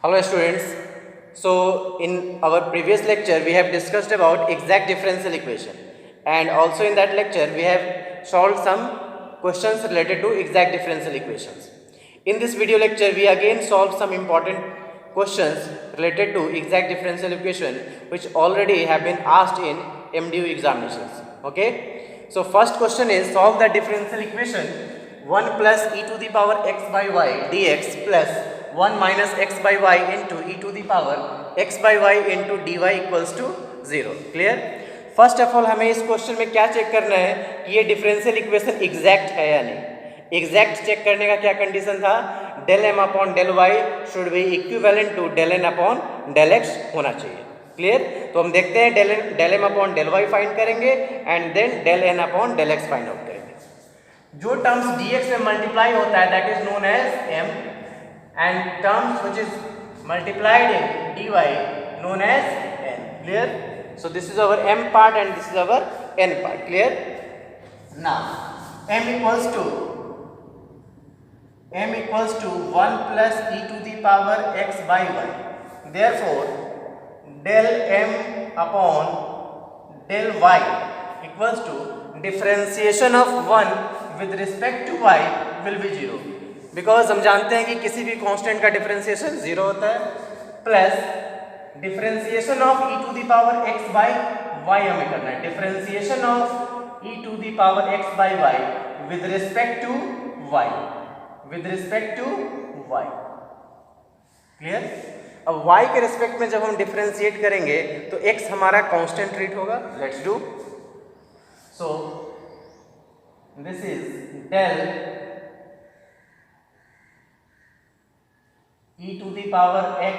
Hello students. So in our previous lecture we have discussed about exact differential equation, and also in that lecture we have solved some questions related to exact differential equations. In this video lecture we again solve some important questions related to exact differential equation which already have been asked in MDU examinations. Okay. So first question is, solve the differential equation 1 plus e to the power x by y dx plus 1 minus x by y into e to the power x by y into dy equals to 0. Clear? First of all हमें इस question में क्या check करना है कि ये differential equation exact है या नहीं. एग्जैक्ट चेक करने का क्या कंडीशन था? Del M upon del Y should be equivalent to del N upon del X होना चाहिए. क्लियर? तो हम देखते हैं del M upon del Y find करेंगे and then del N upon del X find out करेंगे. जो टर्म्स dx में मल्टीप्लाई होता है that is known as m, and terms which is multiplied in dy known as n. Clear? So this is our m part and this is our n part. Clear? Now m equals to 1 plus e to the power x by y. Therefore del m upon del y equals to differentiation of 1 with respect to y will be 0. Because हम जानते हैं कि किसी भी constant का differentiation 0 होता है, plus differentiation of e to the power x by y हमें करना है. Differentiation of e to the power x by y with respect to y. Clear? अब y के रिस्पेक्ट में जब हम डिफरेंशिएट करेंगे तो x हमारा कांस्टेंट ट्रीट होगा. Let's do. So this is del e to the power x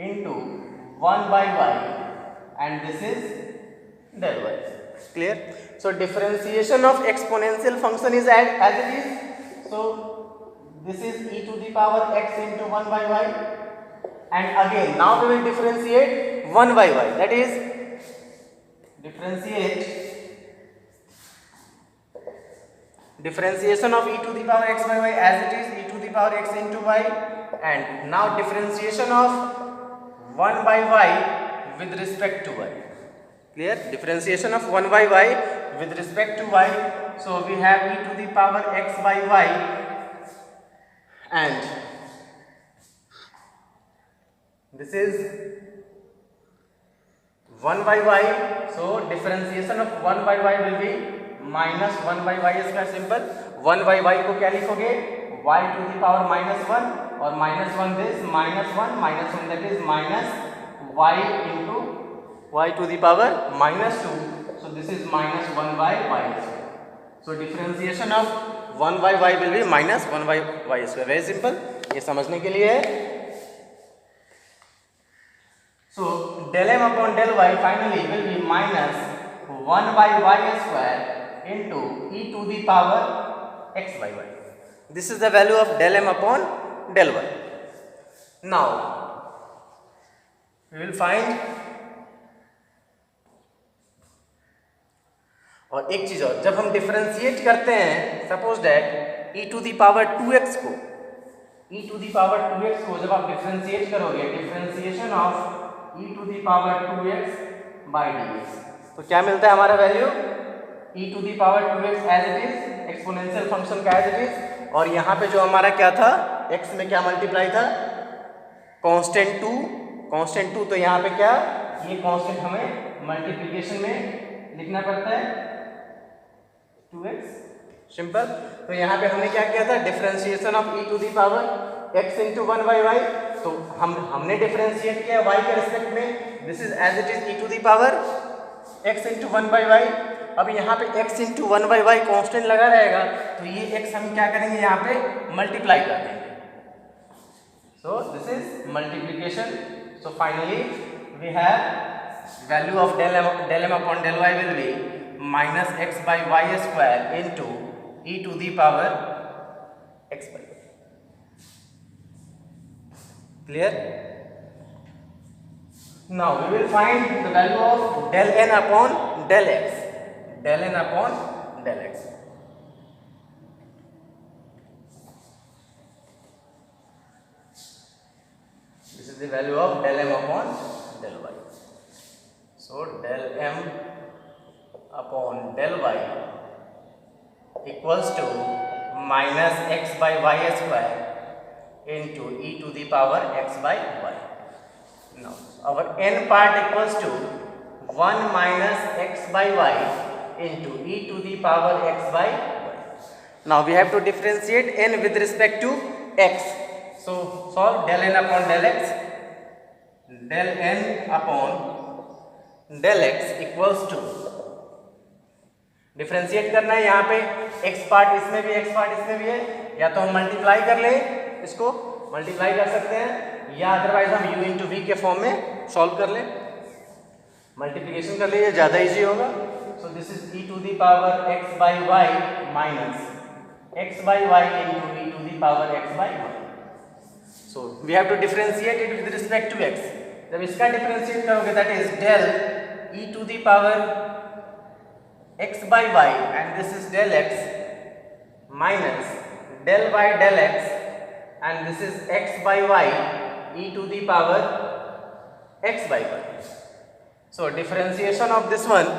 into 1 by y and this is del y. Clear? So differentiation of exponential function is as it is. So this is e to the power x into 1 by y, and again now we will differentiate 1 by y, that is differentiation of e to the power x by y as it is e to the power x into y, and now differentiation of 1 by y with respect to y. Clear? Differentiation of 1 by y with respect to y. So we have e to the power x by y and this is 1 by y. So differentiation of 1 by y will be minus 1 by y इसका simple. 1 by y को क्या लिखोगे? y to the power -1 और -1 this -1 that is minus y into y to the power -2. So this is -1 by y. So differentiation of 1 by y will be -1 by y square. Very simple, ये समझने के लिए है. So del M upon del y finally will be -1 by y square into e to the power x by y. This is the value of del m upon del y. Now we will find, और एक चीज और, जब हम differentiate करते हैं suppose that e to the power 2x को जब आप डिफरेंशिएट करोगे, differentiation of e to the power 2x by dx, तो क्या मिलता है हमारा value? e to the power 2x as it is, exponential function का as it is, और यहाँ पे जो हमारा क्या था, x में क्या मल्टीप्लाई था? कांस्टेंट 2. तो यहाँ पे क्या, ये कांस्टेंट हमें मल्टीप्लिकेशन में लिखना पड़ता है 2x. सिंपल. तो यहाँ पे हमने क्या किया था? Differentiation of e to the power x into 1 by y. तो हमने डिफरेंशिएट किया y के रिस्पेक्ट में. This is as it is e to the power x into 1 by y. अब यहाँ पे x into 1 by y constant लगा रहेगा, तो ये x हम क्या करेंगे? यहाँ पे मल्टीप्लाई कर देंगे. So this is multiplication. So finally we have value of del M upon del y will be -x by y square into e to the power x by. Clear? Now we will find the value of del n upon del x. del n upon del x. is the value of del m upon del y. So del m upon del y equals to minus x by y square into e to the power x by y. Now our n part equals to 1 minus x by y into e to the power x by y. Now we have to differentiate n with respect to x. So solve del n upon del x. Del n upon del x equals to, differentiate करना है यहाँ पे x part इसमें भी x part इसमें भी है, या तो हम मल्टीप्लाई कर ले, इसको मल्टीप्लाई कर सकते हैं, या अदरवाइज हम u इंटू वी के फॉर्म में सॉल्व कर ले, मल्टीप्लिकेशन कर ले, ये ज़्यादा इजी होगा. So this is e to the power x by y minus x by y into e to the power x by y. So we have to differentiate it with respect to x. जब इसका differentiate करोगे that is del e to the power x by y and this is del x minus del y del x and this is x by y e to the power x by y. So differentiation of this one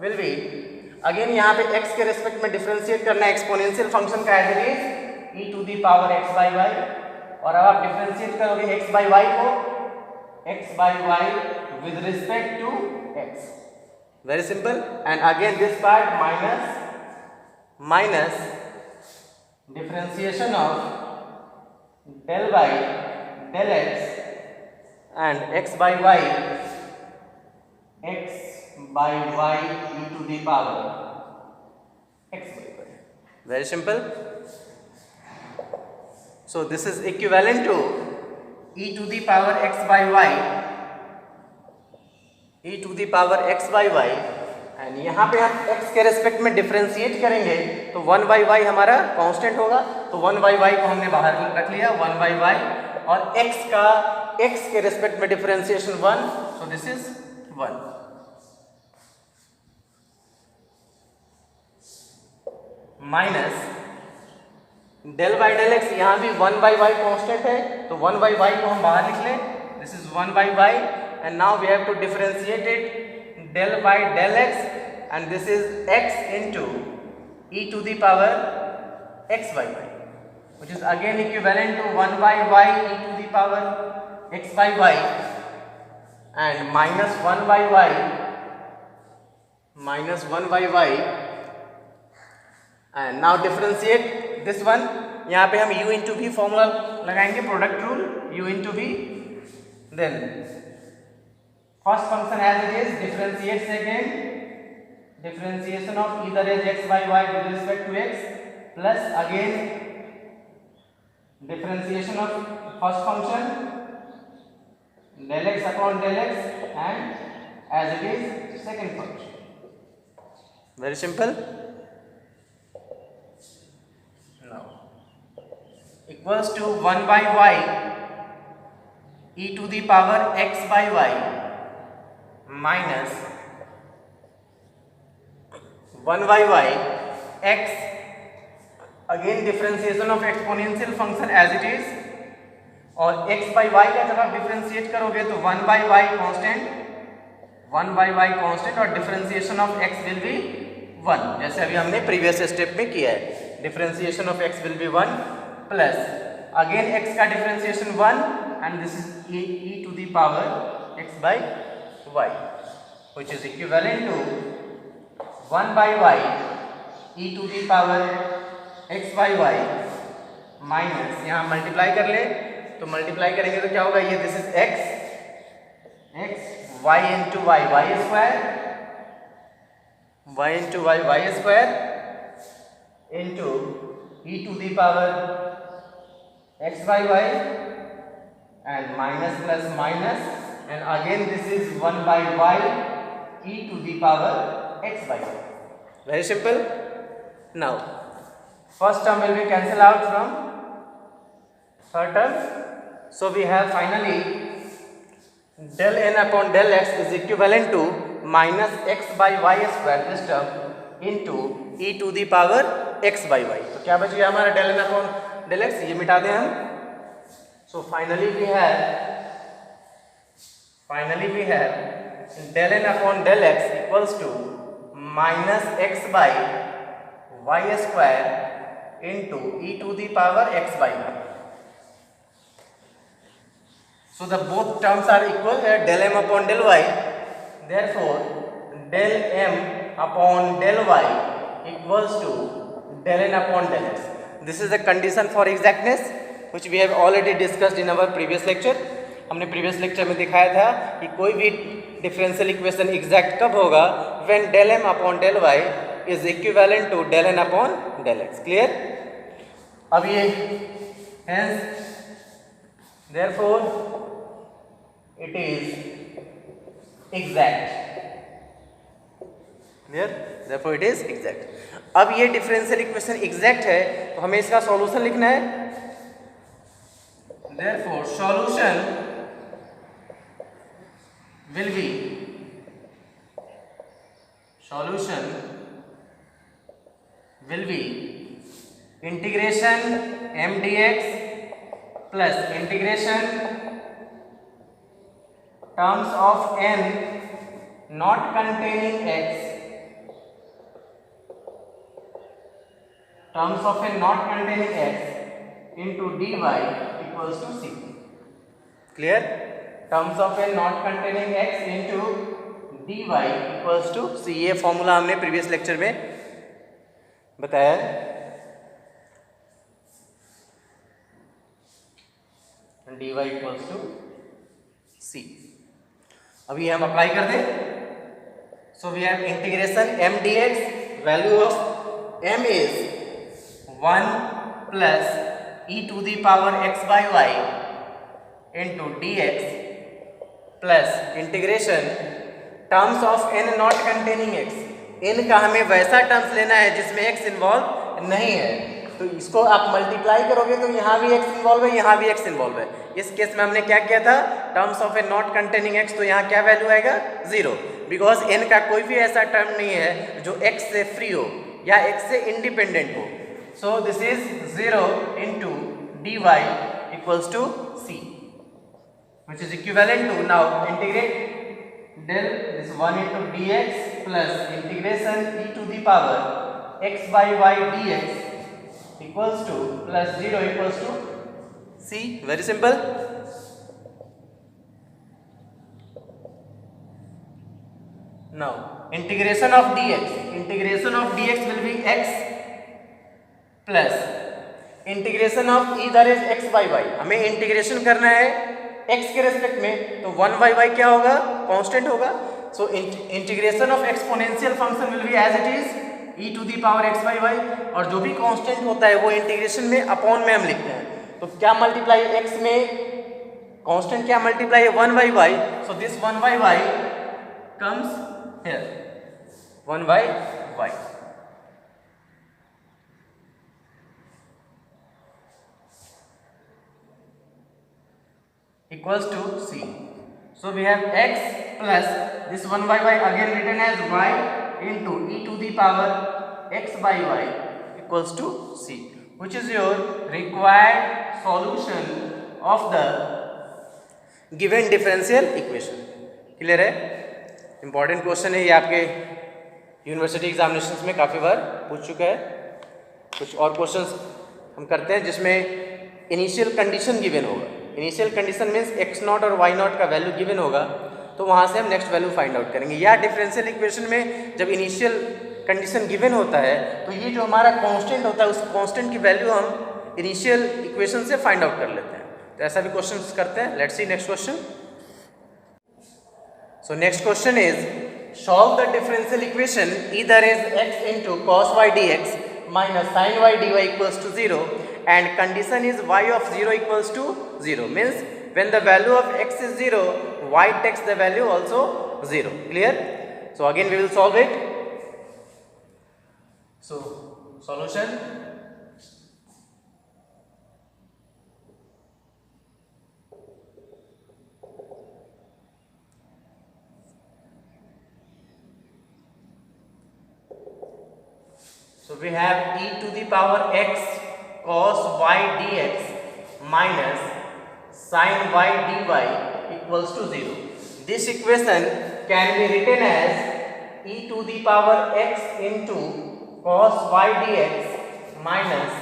will be, again यहाँ पे x के respect में differentiate करना है exponential function का as it is e to the power x by y, और अब आप डिफरेंशिएट करोगे x बाई वाई को x by y with respect to x. Very simple. And again this part minus differentiation of del y del x and x by y x by y e to the power x by y. Very simple. So this is equivalent to e to the power x by y, e to the power x by y, and यहाँ पे हम x के respect में differentiate करेंगे तो 1 by y हमारा constant होगा, तो 1 by y को हमने बाहर रख लिया, 1 by y, और x का x के रेस्पेक्ट में differentiation 1, so this is 1 minus del by del x, यहाँ भी 1 by y कांस्टेंट है तो 1 by y को हम बाहर लिख लें, this is 1 by y, and now we have to differentiate it del by del x and this is x into e to the power x by y, which is again equivalent to 1 by y e to the power x by y and minus 1 by y and now differentiate this one. यहाँ पे हम u into v formula लगाएंगे, product rule, u into v, then first function as it is, differentiate second, differentiation of either as x by y with respect to x, plus again differentiation of first function del x upon del x and as it is second function. Very simple. Now equals to 1 by y e to the power x by y minus 1 by y x, again differentiation of exponential function as it is, और x by y का जब आप differentiate करोगे तो 1 by y constant और differentiation of x will be 1, जैसे अभी हमने प्रीवियस स्टेप में किया है, differentiation of x will be 1 plus again x का differentiation 1 and this is e to the power x by y, which is equivalent to 1 by y e to the power x by y minus, यहाँ multiply कर ले तो multiply करेंगे तो क्या होगा, ये this is x y into y y square into e to the power x by y and minus plus minus and again this is 1 by y e to the power x by y. Very simple. Now first term will be cancelled out from third term, so we have finally del n upon del x is equivalent to minus x by y square, this term, into e to the power x by y. तो क्या बच गया हमारा del n upon del x, ये मिटा दें हम. So finally we have Finally we have del n upon del x equals to minus x by y square into e to the power x by y. So the both terms are equal here, del m upon del y. Therefore del m upon del y equals to del n upon del x. This is the condition for exactness which we have already discussed in our previous lecture. हमने previous lecture में दिखाया था कि कोई भी differential equation exact कब होगा, when del m upon del y is equivalent to del n upon del x. Clear? अब ये hence therefore it is exact. Clear? therefore it is exact. अब ये डिफरेंशियल इक्वेशन एग्जैक्ट है तो हमें इसका सॉल्यूशन लिखना है. therefore solution will be integration m dx plus integration terms of n not containing x into dy equals to c. Clear? Terms of n not containing x into dy equals to c. ये formula हमने previous lecture में बताया. dy equals to c. अभी हम apply कर दें. So we have integration m dx. Value of m is 1 plus e to the power x by y into dx plus integration terms of n not containing x. n का हमें वैसा terms लेना है जिसमें x involve नहीं है, तो इसको आप मल्टीप्लाई करोगे तो यहाँ भी x इन्वॉल्व है, यहाँ भी x इन्वॉल्व है. इस केस में हमने क्या किया था, terms of n not containing x, तो यहाँ क्या वैल्यू आएगा 0, बिकॉज n का कोई भी ऐसा टर्म नहीं है जो x से फ्री हो या x से इंडिपेंडेंट हो. सो this is 0 into dy equals to c, which is equivalent to, now integrate del this 1 into dx plus integration e to the power x by y dx equals to plus 0 equals to c. Very simple. Now integration of dx will be x plus integration of इधर is x by y. हमें integration करना है x के respect में, तो 1 by y क्या होगा, constant होगा. So integration of exponential function will be as it is e to the power x by y, और जो भी कांस्टेंट होता है वो इंटीग्रेशन में अपॉन में हम लिखते हैं. तो क्या मल्टीप्लाई x में कांस्टेंट क्या मल्टीप्लाई है 1 by y. So this 1 by y comes here 1 by y. Equals to c. So we have x plus this 1 by y again written as y into e to the power x by y equals to c, which is your required solution of the given differential equation. Clear है? Important question है ये, आपके university examinations में काफ़ी बार पूछ चुका है. कुछ और क्वेश्चंस हम करते हैं जिसमें इनिशियल कंडीशन गिवन होगा. Initial condition means x not और y नॉट का वैल्यू गिवन होगा, तो वहाँ से हम नेक्स्ट वैल्यू फाइंड आउट करेंगे. या डिफरेंशियल इक्वेशन में जब इनिशियल कंडीशन गिवन होता है तो ये जो हमारा कांस्टेंट होता है उस कांस्टेंट की वैल्यू हम इनिशियल इक्वेशन से फाइंड आउट कर लेते हैं. तो ऐसा भी क्वेश्चन करते हैं. Let's see next question. So next question is solve the differential equation इधर is x into cos y dx minus sin y dy equals to 0 and condition is y of 0 equals to 0, means when the value of x is 0 y takes the value also 0. Clear? So again we will solve it. So solution, so we have e to the power x cos y dx minus sin y dy equals to 0. This equation can be written as e to the power x into cos y dx minus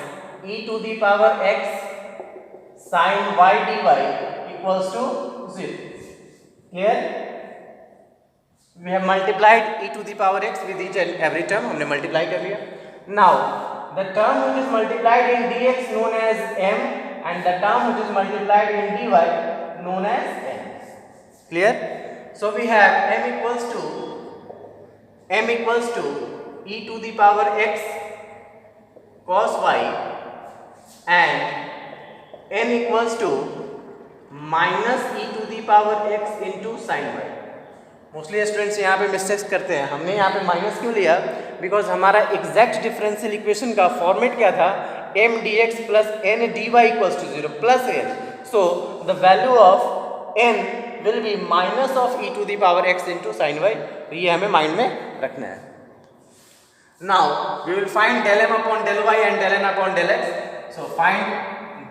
e to the power x sin y dy equals to 0. Clear? We have multiplied e to the power x with each and every term. हमने multiply कर लिया. Now the term which is multiplied in dx known as m and the term which is multiplied in dy known as n. Clear? So we have m equals to e to the power x cos y and n equals to minus e to the power x into sin y. Mostly students यहाँ पे mistakes करते हैं. हमने यहाँ पे minus क्यों लिया? Because हमारा एग्जैक्ट डिफरेंशियल इक्वेशन का फॉर्मेट क्या था? m dx plus n dy equals to 0 plus n. So the value of n will be minus of e to the power x into sine y. तो ये हमें mind में रखना है. Now we will find del m upon del y and del n upon del x. So find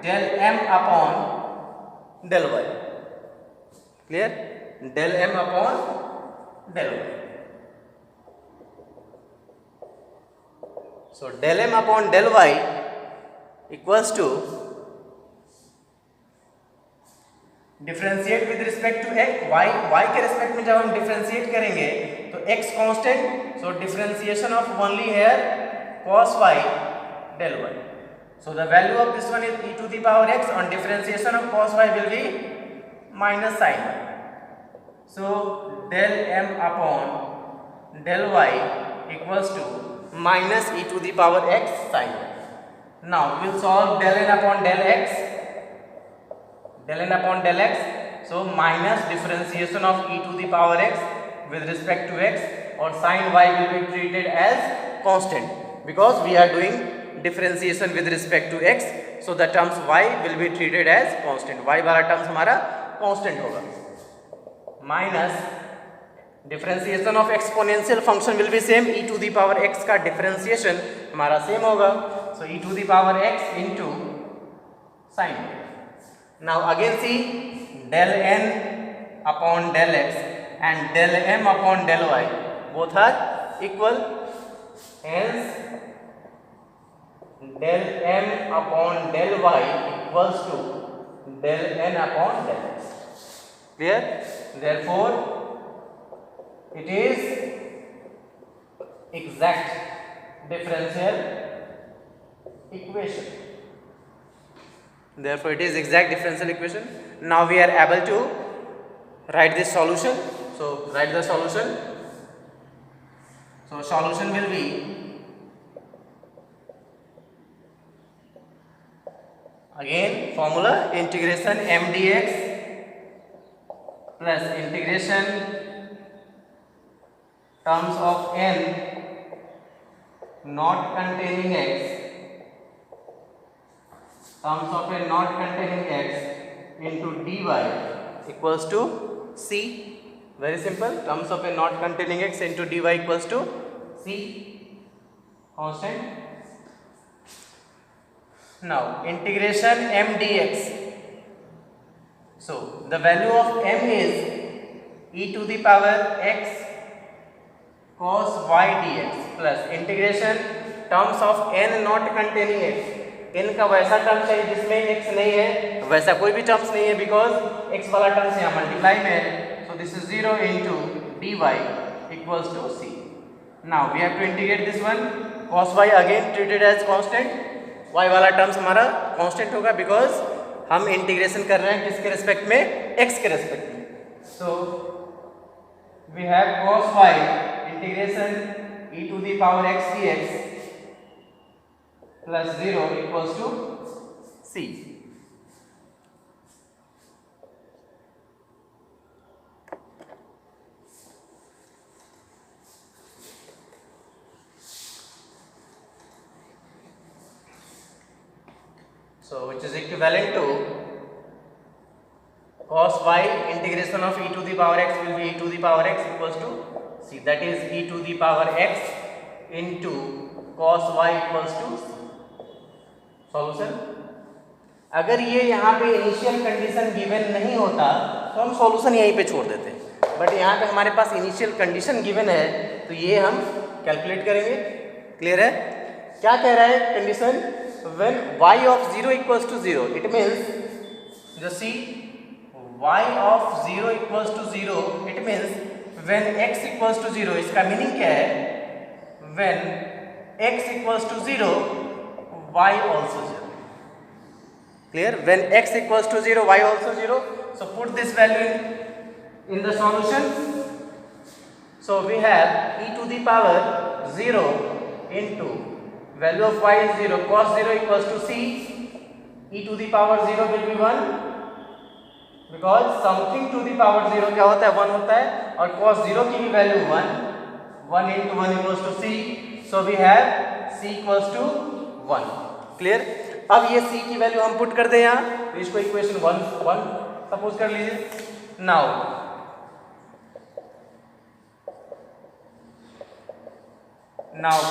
del m upon del y. Clear? del m upon del y. So del m upon del y equals to differentiate with respect to x. y के respect में जब हम differentiate करेंगे तो x constant. So differentiation of only here cos y del y. So the value of this one is e to the power x on differentiation of cos y will be minus sin y. So del m upon del y equals to minus e to the power x sin y. Now we will solve del n upon del x. Del n upon del x. So minus differentiation of e to the power x with respect to x, or sin y will be treated as constant because we are doing differentiation with respect to x. So the terms y will be treated as constant. y वाला terms हमारा constant होगा. Minus differentiation of exponential function will be same. e to the power x का differentiation हमारा same होगा. So e to the power x into sin. Now again see del n upon del x and del m upon del y both are equal. Hence del m upon del y equals to del n upon del x. Clear? Therefore it is exact differential equation. Therefore it is exact differential equation. Now we are able to write this solution. So write the solution. So solution will be again formula integration m dx plus integration terms of n not containing x, terms of n not containing x into dy equals to c. Very simple. Terms of n not containing x into dy equals to c constant. Now integration m dx. So the value of m is e to the power x cos y dx plus integration terms of n not containing x. n का वैसा term चाहिए जिसमें x नहीं है, वैसा कोई भी terms नहीं है बिकॉज x वाला टर्म्स यहाँ मल्टीप्लाई में है. So this is 0 into dy equals to c. Now we have to integrate this one. Cos y again treated as constant. y वाला टर्म्स हमारा constant होगा बिकॉज हम इंटीग्रेशन कर रहे हैं किसके रिस्पेक्ट में? x के रिस्पेक्ट में. So we have cos y integration e to the power x dx plus 0 equals to c. So which is equivalent to cos y integration of e to the power x will be e to the power x equals to c. That is e to the power x into cos y equals to c. Solution. अगर ये यहाँ पे initial condition given नहीं होता तो हम solution यहीं पे छोड़ देते. बट यहाँ पे हमारे पास इनिशियल कंडीशन गिवन है, तो ये हम कैलकुलेट करेंगे। क्लियर है? क्या कह रहा है condition? When y of 0 equals to 0, it means जो सी y of 0 equals to 0, it means when x equals to 0, इसका मीनिंग क्या है? When x equals to 0, y also 0। Clear? When x equals to 0, y also 0। So put this value in the solution. So we have e to the power 0 into value of y is 0, cos 0 equals to c, e to the power 0 will be 1, because something to the power 0 क्या होता है? 1 होता है, और cos 0 की भी value 1, 1 into 1 equals to c, so we have c equals to 1। Clear? अब ये c की वैल्यू हम पुट कर दें यहाँ, तो इसको इक्वेशन 1 सपोज कर लीजिए। Now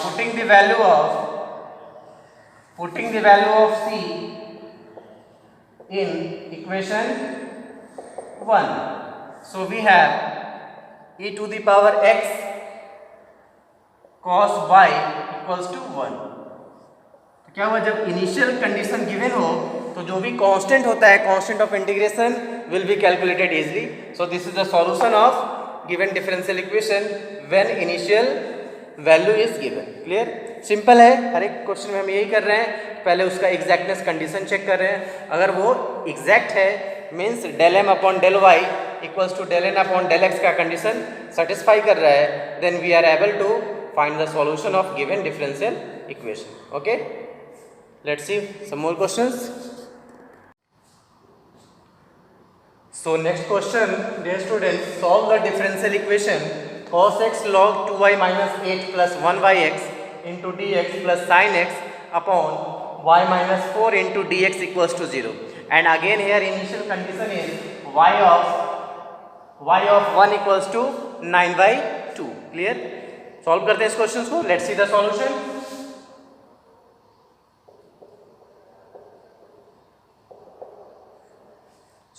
putting the value of c in equation 1, so we have e to the power x cos y equals to 1। तो क्या हुआ? जब इनिशियल कंडीशन गिवन हो तो जो भी कांस्टेंट होता है, constant of integration will be calculated easily. So this is the solution of given differential equation when initial value is given. Clear? Simple है, हर एक क्वेश्चन में हम यही कर रहे हैं, पहले उसका एग्जैक्टनेस कंडीशन चेक कर रहे हैं। अगर वो एग्जैक्ट है means del M upon del y equals to del N upon del x का कंडीशन सेटिस्फाई कर रहा है, then we are able to find the solution of given differential equation. Okay, let's see some more questions. So next question, dear students, solve the differential equation cos x log 2y minus 8 plus 1yx into dx plus sin x upon y minus 4 into dx equals to 0. And again here initial condition is y of 1 equals to 9 by 2. Clear? Solve करते हैं इस question को। Let's see the solution.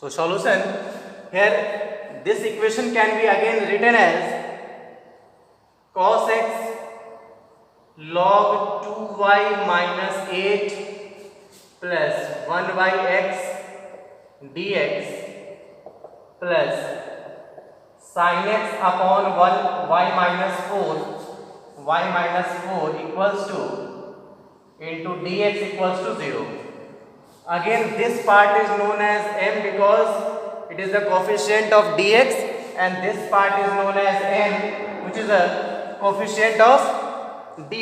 So solution here, this equation can be again written as cos x log 2y minus 8 plus 1yx dx plus sin x upon 1 y minus 4 equals to into dx equals to 0. Again this part is known as m because it is the coefficient of dx, and this part is known as n which is the coefficient of dy.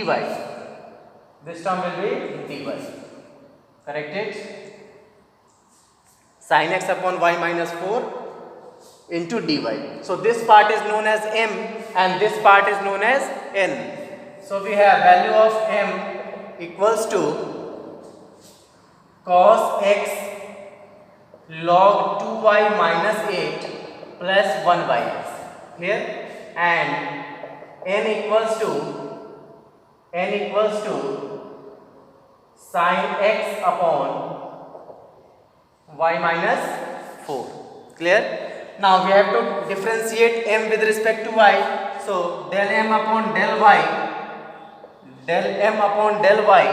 This term will be dy. Correct it? Sin x upon y minus 4 into dy. So this part is known as m and this part is known as n. So we have value of m equals to cos x log 2y minus 8 plus 1yx. Clear? And n equals to sin x upon y minus 4. Clear? Now we have to differentiate m with respect to y. So del m upon del y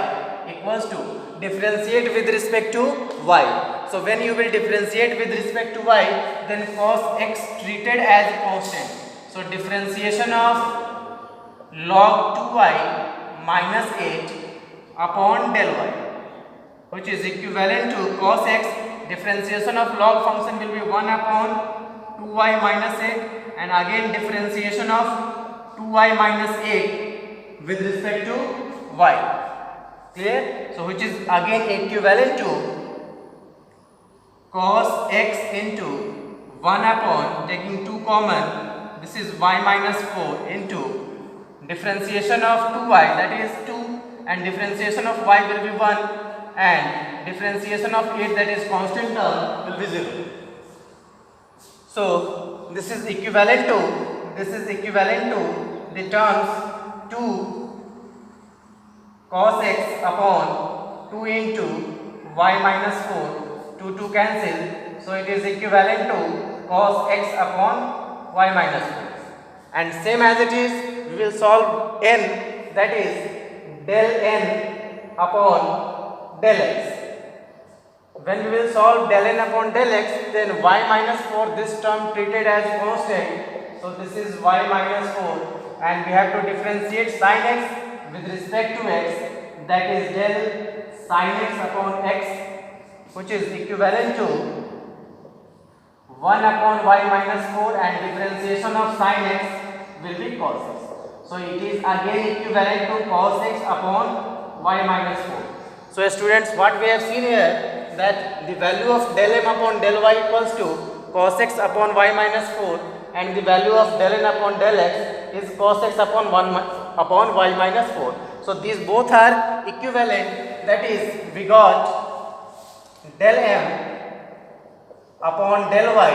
equals to differentiate with respect to y. So when you will differentiate with respect to y, then cos x treated as constant. So differentiation of log 2y minus 8 upon del y, which is equivalent to cos x, differentiation of log function will be 1 upon 2y minus 8, and again differentiation of 2y minus 8 with respect to y. Clear? So which is again equivalent to cos x into 1 upon, taking 2 common, this is y minus 4 into differentiation of 2y, that is 2, and differentiation of y will be 1, and differentiation of 8, that is constant term, will be 0. So this is equivalent to the terms 2 cos x upon 2 into y minus 4, 2 cancel, so it is equivalent to cos x upon y minus 4. And same as it is, we will solve n, that is del n upon del x. When we will solve del n upon del x, then y minus 4, this term treated as constant, so this is y minus 4, and we have to differentiate sin x with respect to x, that is del sin x upon x, which is equivalent to 1 upon y minus 4, and differentiation of sin x will be cos x. So it is again equivalent to cos x upon y minus 4. So students, what we have seen here, that the value of del m upon del y equals to cos x upon y minus 4, and the value of del n upon del x is cos x upon 1 upon y minus 4. So these both are equivalent, that is we got del m upon del y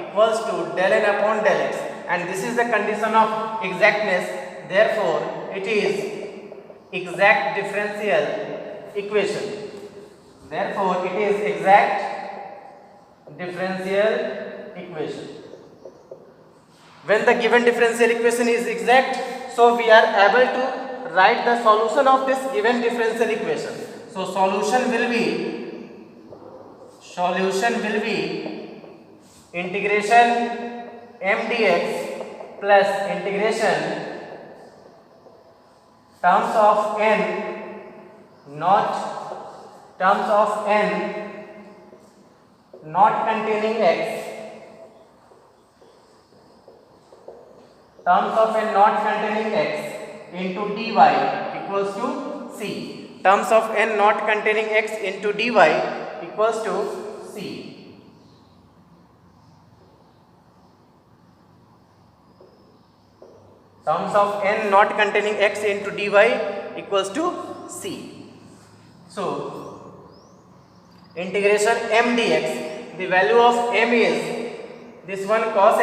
equals to del n upon del x, and this is the condition of exactness. Therefore it is exact differential equation. Therefore it is exact differential equation. When the given differential equation is exact, so we are able to write the solution of this given differential equation. So solution will be integration m dx plus integration terms of n not containing x, terms of n not containing x into dy equals to c. Terms of n not containing x into dy equals to c. Terms of n not containing x into dy equals to c. So integration m dx, the value of m is this one cos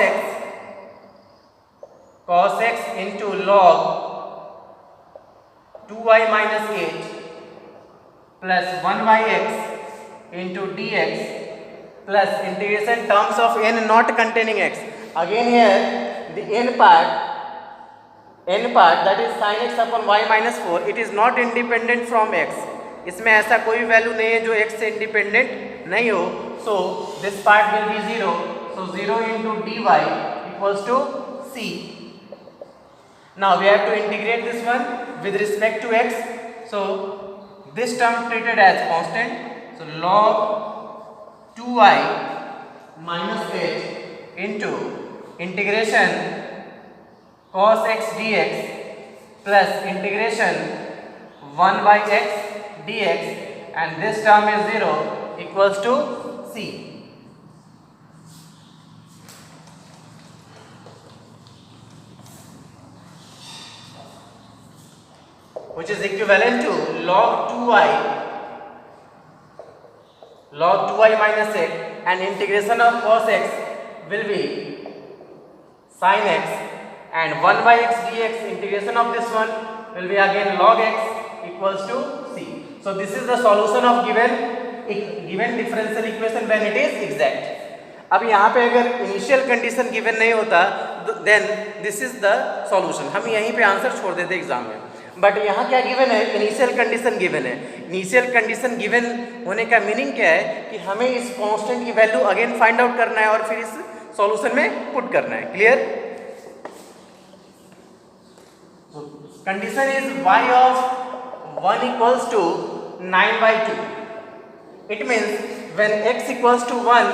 x into log 2y minus 8 plus 1yx into dx plus integration terms of n not containing x. Again here the n part, that is sin x upon y minus 4, it is not independent from x. इसमें ऐसा कोई value नहीं है जो x से independent नहीं हो. So this part will be 0. So 0 into dy equals to c. Now we have to integrate this one with respect to x. So this term treated as constant. So log 2y minus 8 into integration cos x dx plus integration 1 by x dx, and this term is 0 equals to c. Which is equivalent to log 2y minus 8, and integration of cos x will be sin x, and 1 by x dx, integration of this one will be again log x equals to c. So this is the solution of given differential equation when it is exact. अब यहाँ पे अगर initial condition given नहीं होता, then this is the solution. हम यहीं पे answer छोड़ देते एग्जाम में. बट यहाँ क्या गिवन है? इनिशियल कंडीशन गिवन है. इनिशियल कंडीशन गिवन होने का मीनिंग क्या है कि हमें इस कांस्टेंट की वैल्यू अगेन फाइंड आउट करना है और फिर इस सॉल्यूशन में पुट करना है. Clear? Condition is y of 1 equals to 9 by 2. It means when x equals to 1,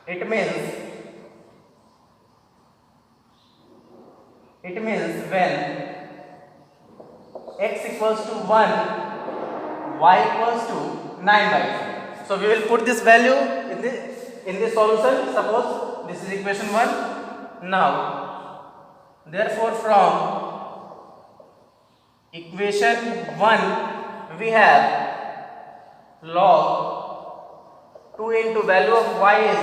it means when x equals to 1, y equals to 9 by 2. So we will put this value in the solution. Suppose this is equation 1. Now therefore from equation 1 we have log 2 into value of y is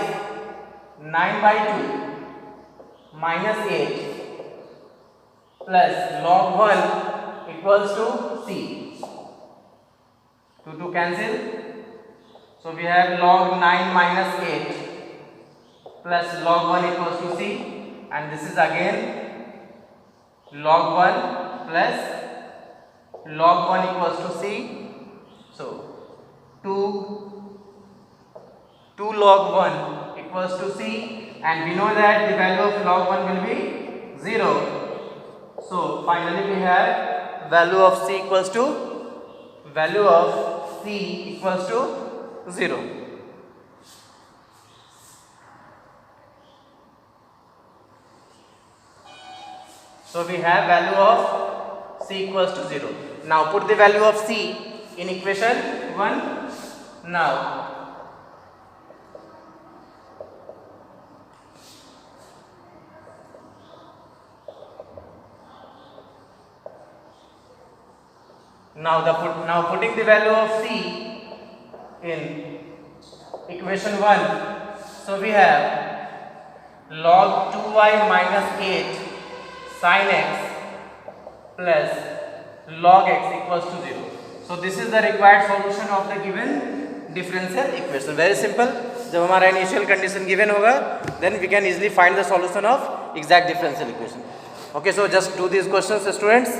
9 by 2 minus 8 plus log 1 equals to c. 2 cancel. So So we have log 9 minus 8 plus log 1 equals to c, and this is again log 1 plus log 1 equals to c. So 2 log 1 equals to c, and we know that the value of log 1 will be 0. So finally we have value of c equals to 0. So we have value of c equals to 0. Now put the value of c in equation 1. Now putting the value of c in equation 1, so we have log 2y minus 8 sin x plus log x equals to 0. So this is the required solution of the given differential equation. Very simple. जब हमारा initial condition given होगा, then we can easily find the solution of exact differential equation. Okay, so just do these questions, students.